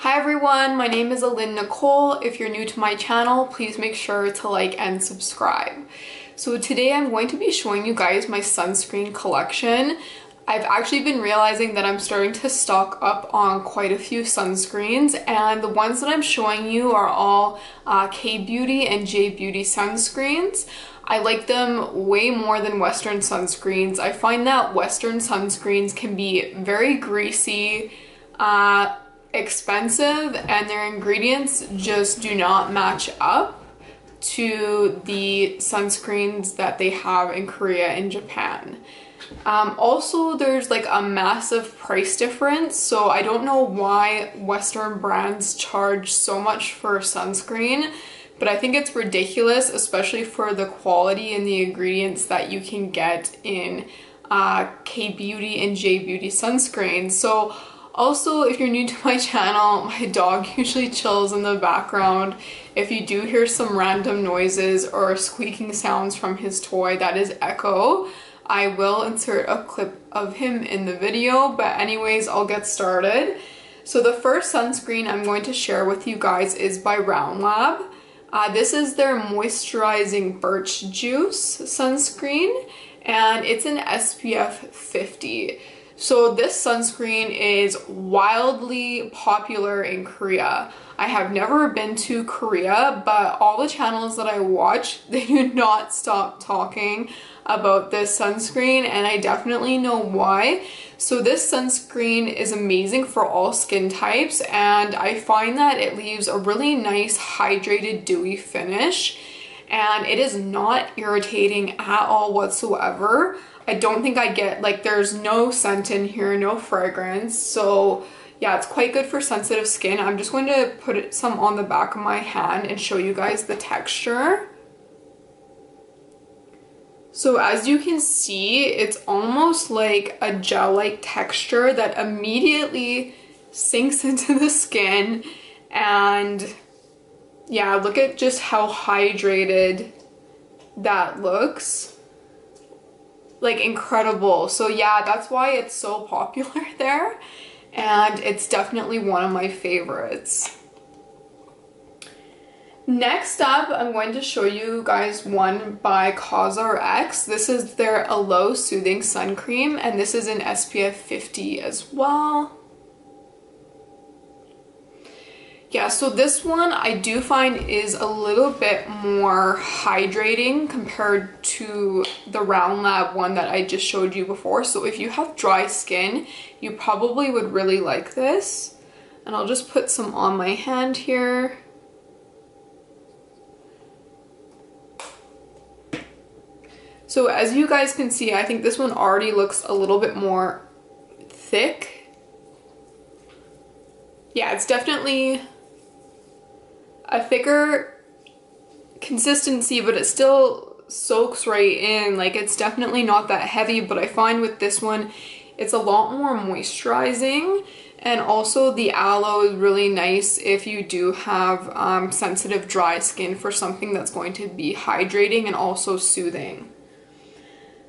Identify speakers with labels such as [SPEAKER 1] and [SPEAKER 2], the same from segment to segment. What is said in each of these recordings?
[SPEAKER 1] Hi everyone, my name is alynn.nicole. If you're new to my channel, please make sure to like and subscribe. So today I'm going to be showing you guys my sunscreen collection. I've actually been realizing that I'm starting to stock up on quite a few sunscreens, and the ones that I'm showing you are all K-Beauty and J-Beauty sunscreens. I like them way more than Western sunscreens. I find that Western sunscreens can be very greasy, expensive, and their ingredients just do not match up to the sunscreens that they have in Korea and Japan. Also, there's like a massive price difference, so I don't know why Western brands charge so much for sunscreen, but I think it's ridiculous, especially for the quality and the ingredients that you can get in K-Beauty and J-Beauty sunscreens. So also, if you're new to my channel, my dog usually chills in the background. If you do hear some random noises or squeaking sounds from his toy, that is Echo. I will insert a clip of him in the video, but anyways, I'll get started. So the first sunscreen I'm going to share with you guys is by Round Lab. This is their Moisturizing Birch Juice sunscreen, and it's an SPF 50. So this sunscreen is wildly popular in Korea. I have never been to Korea, but all the channels that I watch, they do not stop talking about this sunscreen, and I definitely know why. So this sunscreen is amazing for all skin types, and I find that it leaves a really nice hydrated dewy finish, and it is not irritating at all whatsoever. I don't think I get, like, there's no scent in here, no fragrance, so yeah, it's quite good for sensitive skin. I'm just going to put some on the back of my hand and show you guys the texture. So as you can see, it's almost like a gel-like texture that immediately sinks into the skin, and yeah, look at just how hydrated that looks. Like, incredible. So yeah, that's why it's so popular there, and it's definitely one of my favorites. Next up, I'm going to show you guys one by COSRX. This is their Aloe Soothing Sun Cream, and this is an SPF 50 as well. Yeah, so this one I do find is a little bit more hydrating compared to the Round Lab one that I just showed you before. So if you have dry skin, you probably would really like this. And I'll just put some on my hand here. So as you guys can see, I think this one already looks a little bit more thick. Yeah, it's definitely a thicker consistency, but it still soaks right in. Like, it's definitely not that heavy, but I find with this one it's a lot more moisturizing, and also the aloe is really nice if you do have sensitive dry skin, for something that's going to be hydrating and also soothing.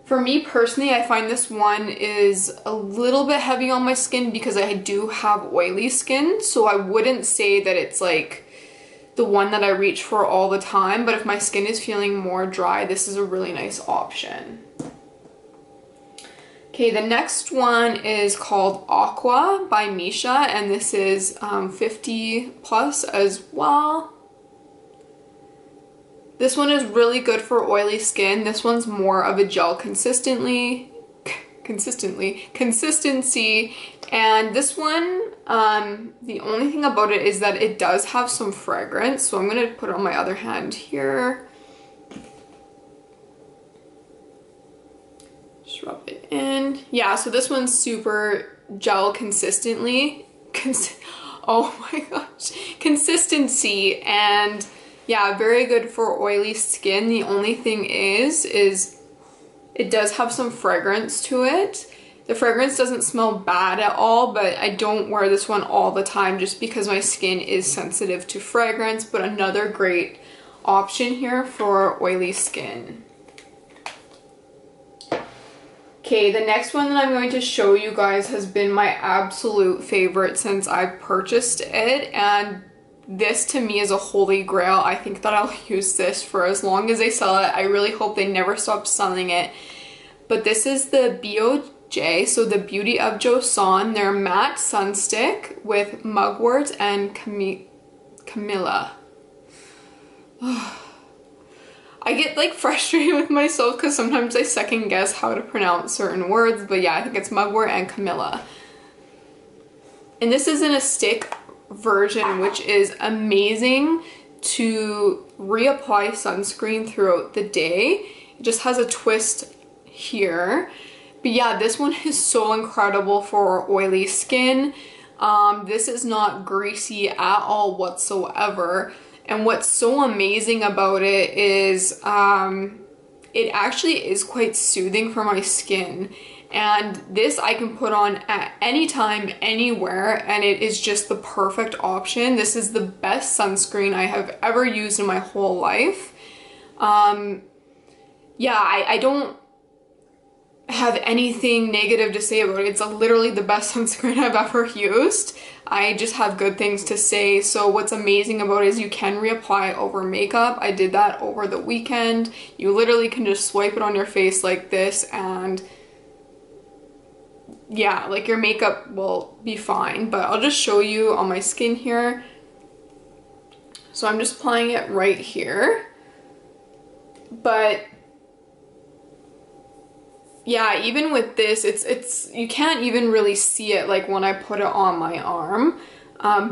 [SPEAKER 1] For me personally, I find this one is a little bit heavy on my skin because I do have oily skin, so I wouldn't say that it's like the one that I reach for all the time, but if my skin is feeling more dry, this is a really nice option. Okay, the next one is called Aqua by Misha, and this is 50 plus as well. This one is really good for oily skin. This one's more of a gel consistency, and this one, the only thing about it is that it does have some fragrance, so I'm going to put it on my other hand here. Just rub it in. Yeah, so this one's super gel consistency, oh my gosh, consistency, and yeah, very good for oily skin. The only thing is it does have some fragrance to it. The fragrance doesn't smell bad at all, but I don't wear this one all the time just because my skin is sensitive to fragrance, but another great option here for oily skin. Okay, Okay, the next one that I'm going to show you guys has been my absolute favorite since I purchased it, and this to me is a holy grail. I think that I'll use this for as long as they sell it. I really hope they never stop selling it. But this is the BOJ, so the Beauty of JOSEON, their matte sun stick with Mugwort and Camelia. I get like frustrated with myself because sometimes I second guess how to pronounce certain words, but yeah, I think it's Mugwort and Camelia. And this is in a stick version, which is amazing to reapply sunscreen throughout the day. It just has a twist here. But yeah, this one is so incredible for oily skin. This is not greasy at all whatsoever. And what's so amazing about it is it actually is quite soothing for my skin. And this I can put on at any time, anywhere, and it is just the perfect option. This is the best sunscreen I have ever used in my whole life. Yeah, I don't have anything negative to say about it. It's literally the best sunscreen I've ever used. I just have good things to say. So what's amazing about it is you can reapply over makeup. I did that over the weekend. You literally can just swipe it on your face like this, and yeah, like your makeup will be fine. But I'll just show you on my skin here. So I'm just applying it right here. But yeah, even with this, it's you can't even really see it like when I put it on my arm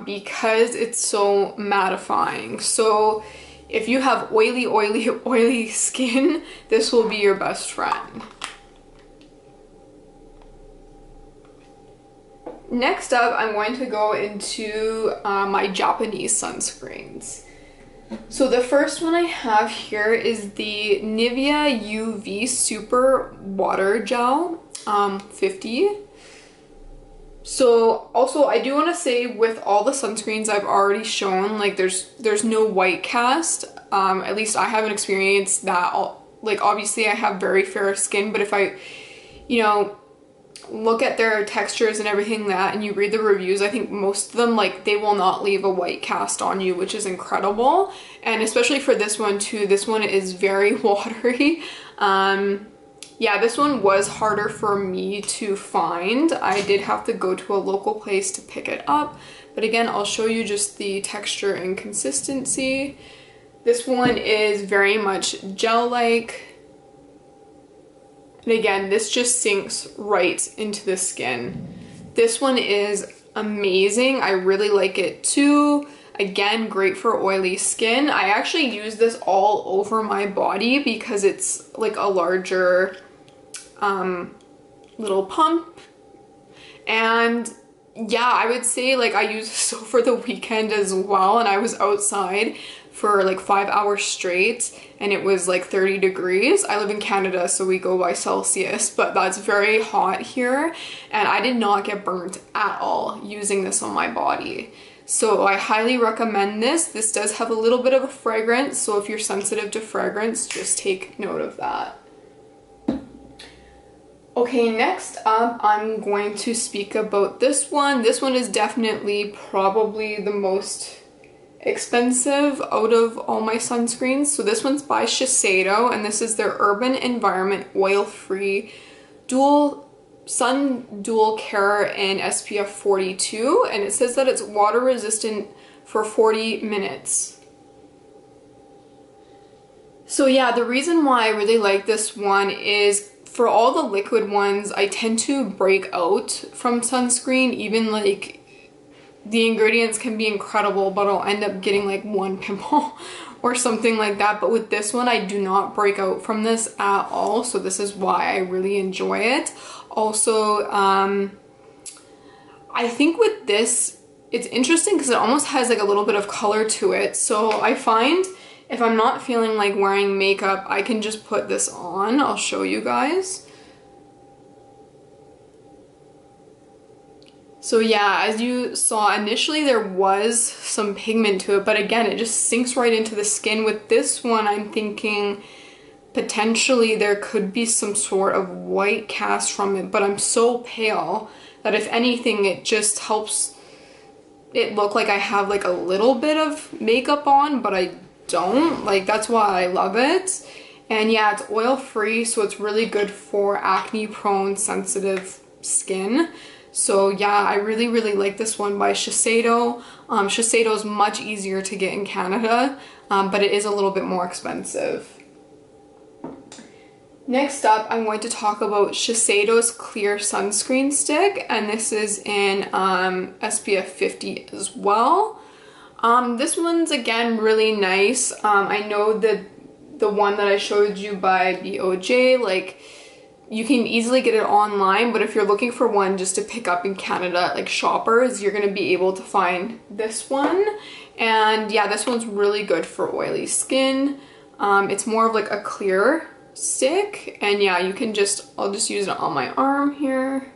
[SPEAKER 1] because it's so mattifying. So if you have oily skin, this will be your best friend. Next up, I'm going to go into my Japanese sunscreens. So the first one I have here is the Nivea UV Super Water Gel 50. So also I do want to say with all the sunscreens I've already shown, like there's no white cast. At least I haven't experienced that. Like obviously I have very fair skin, but if I, you know, look at their textures and everything that, and you read the reviews, I think most of them, like, they will not leave a white cast on you, which is incredible. And especially for this one too, this one is very watery. Yeah, this one was harder for me to find. I did have to go to a local place to pick it up, but again, I'll show you just the texture and consistency. This one is very much gel-like. And again, this just sinks right into the skin. This one is amazing. I really like it too. Again, great for oily skin. I actually use this all over my body because it's like a larger little pump. And yeah, I would say like I use this over the weekend as well, and I was outside for like 5 hours straight and it was like 30 degrees. I live in Canada, so we go by Celsius, but that's very hot here, and I did not get burnt at all using this on my body. So I highly recommend this. This does have a little bit of a fragrance, so if you're sensitive to fragrance, just take note of that. Okay, next up, I'm going to speak about this one. This one is definitely probably the most expensive out of all my sunscreens. So this one's by Shiseido, and this is their Urban Environment Oil-Free Dual Care in SPF 42, and it says that it's water resistant for 40 minutes. So yeah, the reason why I really like this one is for all the liquid ones, I tend to break out from sunscreen. Even like the ingredients can be incredible, but I'll end up getting like one pimple or something like that. But with this one, I do not break out from this at all. So this is why I really enjoy it. Also, I think with this, it's interesting because it almost has like a little bit of color to it. So I find if I'm not feeling like wearing makeup, I can just put this on. I'll show you guys. So yeah, as you saw initially, there was some pigment to it, but again, it just sinks right into the skin. With this one, I'm thinking potentially there could be some sort of white cast from it, but I'm so pale that if anything, it just helps it look like I have like a little bit of makeup on, but I don't. Like, that's why I love it. And yeah, it's oil free, so it's really good for acne prone, sensitive skin. So yeah, I really, really like this one by Shiseido. Shiseido is much easier to get in Canada, but it is a little bit more expensive. Next up, I'm going to talk about Shiseido's Clear Sunscreen Stick, and this is in SPF 50 as well. This one's, again, really nice. I know that the one that I showed you by BOJ, like, you can easily get it online, but if you're looking for one just to pick up in Canada, like Shoppers, you're going to be able to find this one. And yeah, this one's really good for oily skin. It's more of like a clear stick, and yeah, you can I'll just use it on my arm here.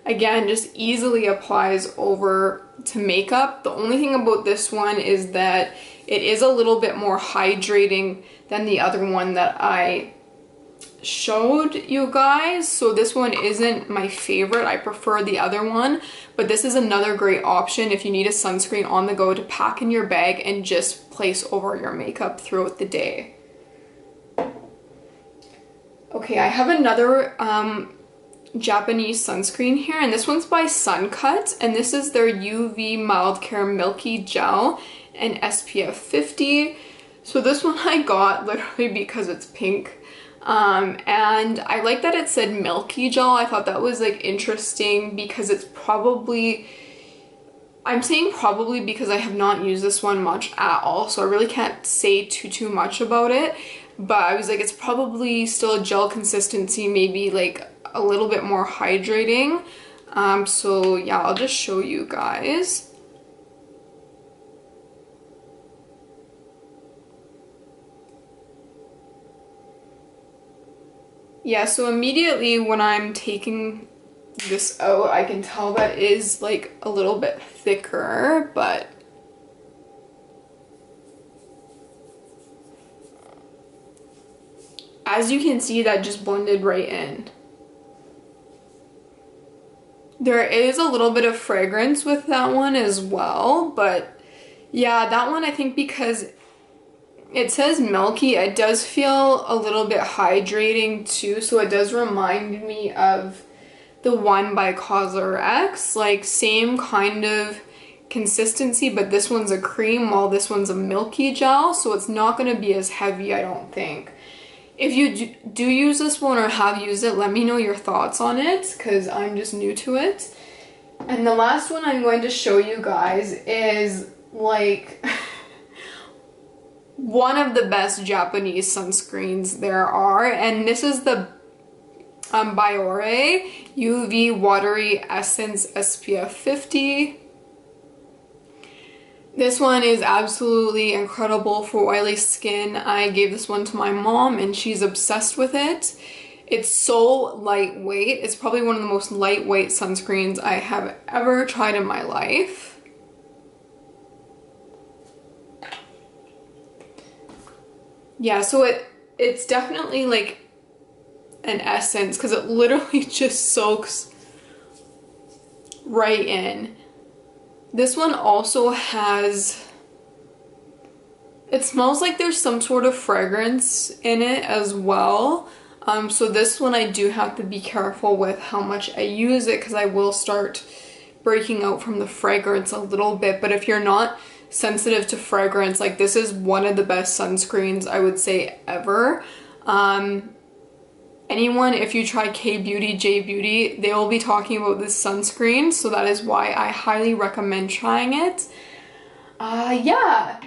[SPEAKER 1] Again, just easily applies over to makeup. The only thing about this one is that it is a little bit more hydrating than the other one that I showed you guys. So this one isn't my favorite. I prefer the other one, but this is another great option if you need a sunscreen on the go to pack in your bag and just place over your makeup throughout the day. Okay, I have another Japanese sunscreen here, and this one's by SunCut, and this is their UV Mild Care Milky Gel and SPF 50. So this one I got literally because it's pink, and I like that it said Milky Gel. I thought that was like interesting because it's probably, I'm saying probably because I have not used this one much at all, so I really can't say too much about it. But I was like, it's probably still a gel consistency, maybe like a little bit more hydrating. So yeah, I'll just show you guys. Yeah, so immediately when I'm taking this out, I can tell that is like a little bit thicker, but as you can see, that just blended right in. There is a little bit of fragrance with that one as well, but yeah, that one I think because it says milky, it does feel a little bit hydrating too, so it does remind me of the one by COSRX, like same kind of consistency, but this one's a cream while this one's a milky gel, so it's not going to be as heavy, I don't think. If you do use this one or have used it, let me know your thoughts on it because I'm just new to it. And the last one I'm going to show you guys is like one of the best Japanese sunscreens there are, and this is the Biore UV Watery Essence SPF 50. This one is absolutely incredible for oily skin. I gave this one to my mom and she's obsessed with it. It's so lightweight. It's probably one of the most lightweight sunscreens I have ever tried in my life. Yeah, so it's definitely like an essence because it literally just soaks right in. This one also has, it smells like there's some sort of fragrance in it as well. So this one I do have to be careful with how much I use it because I will start breaking out from the fragrance a little bit. But if you're not sensitive to fragrance, like this is one of the best sunscreens I would say ever. Anyone, if you try K-Beauty, J-Beauty, they will be talking about this sunscreen, so that is why I highly recommend trying it. Yeah,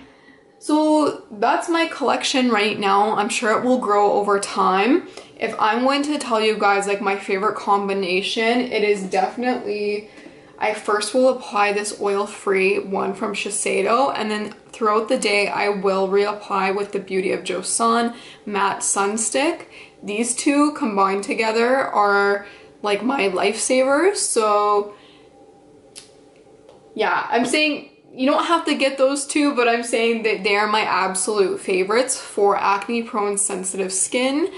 [SPEAKER 1] so that's my collection right now. I'm sure it will grow over time. If I'm going to tell you guys like my favorite combination, it is definitely, I first will apply this oil-free one from Shiseido, and then throughout the day I will reapply with the Beauty of JOSEON Matte Sun Stick. These two combined together are like my lifesavers. So yeah, I'm saying you don't have to get those two, but I'm saying that they are my absolute favorites for acne prone sensitive skin.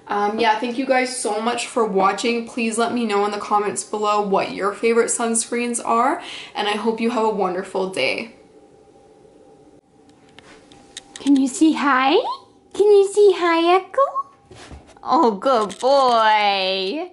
[SPEAKER 1] Yeah, thank you guys so much for watching. Please let me know in the comments below what your favorite sunscreens are, and I hope you have a wonderful day.
[SPEAKER 2] Can you say hi? Can you say hi, Echo? Oh, good boy.